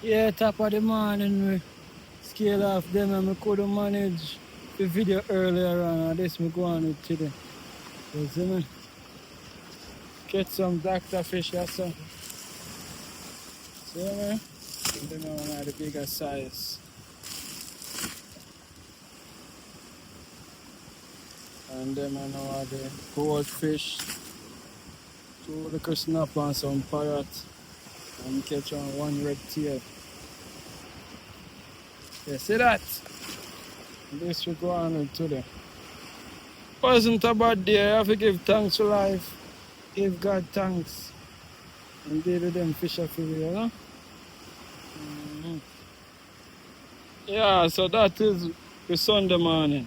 Yeah, top of the morning we scale off them and we couldn't manage the video earlier on and this we go on with today. You see me? Catch some doctor fish or something. See me? Them are one of the bigger size. And them are now the goldfish. Two little snapper and some parrot. And catch on one red tail. You see that? This we go on with today. Wasn't a bad day. I have to give thanks to life. Give God thanks. And deal with them fish for you, you know? Yeah, so that is the Sunday morning.